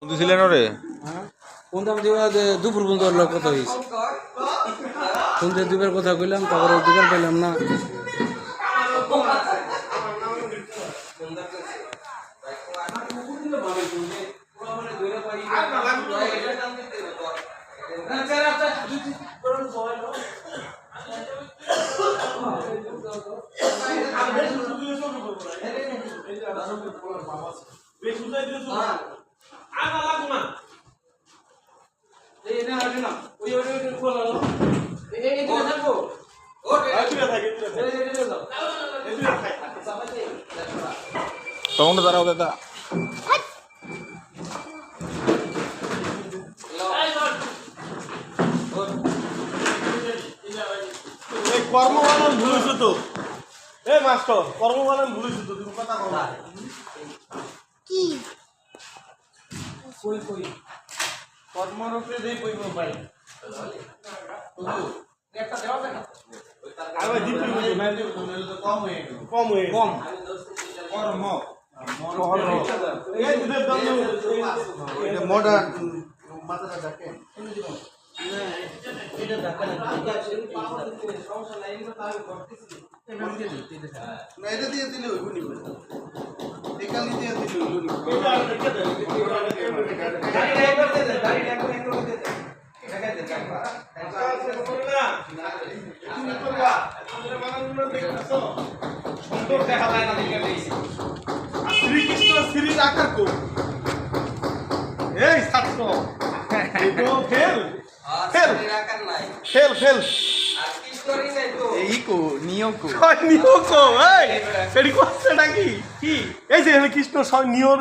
বুঝছিলেন রে কোন দাম দুপুর পর্যন্ত লোক কথা হয়েছে কোন দুপুরের কথা কইলাম তারপরে দুপুর পেলাম না তখন দাঁড়াও দাদা কর্মবানান ভুলেছো তো মাস্টার কর্মবানান ভুলেছো তো তুমি কথা বলো কি কই কই কর্মরূপে দেই কই মোবাইল একটা দেওয়া যায় না আরে দিতে হবে না তো কম হয়ে গেল কম কর্ম এই দিতে দাম এটা মডার্ন মাথাটা দেখেন না এটা দেখেন সমস্যা নাই এটা তাহলে করতেছি না এটা দিয়ে দিলে হইব নি একালি দিয়ে দিলে হইব নি এটা রেখে দেন গাড়ি ড্রাইভার দে গাড়ি ড্রাইভার একটু দে এটা কে দে না তুমি করবা তুমি বানানো দেখছো সুন্দর দেখা যায় না দেখে দিয়েছি আর শ্রীকৃষ্ণ শ্রীর আকার কো এই ছাত্র এটো ফেল ফেল আকার নাই ফেল আর কৃষ্ণরই নাই তো এইকো নিয়কো নিয়কো এই এডি কোসটা কি এই যে কৃষ্ণ সব নিয়র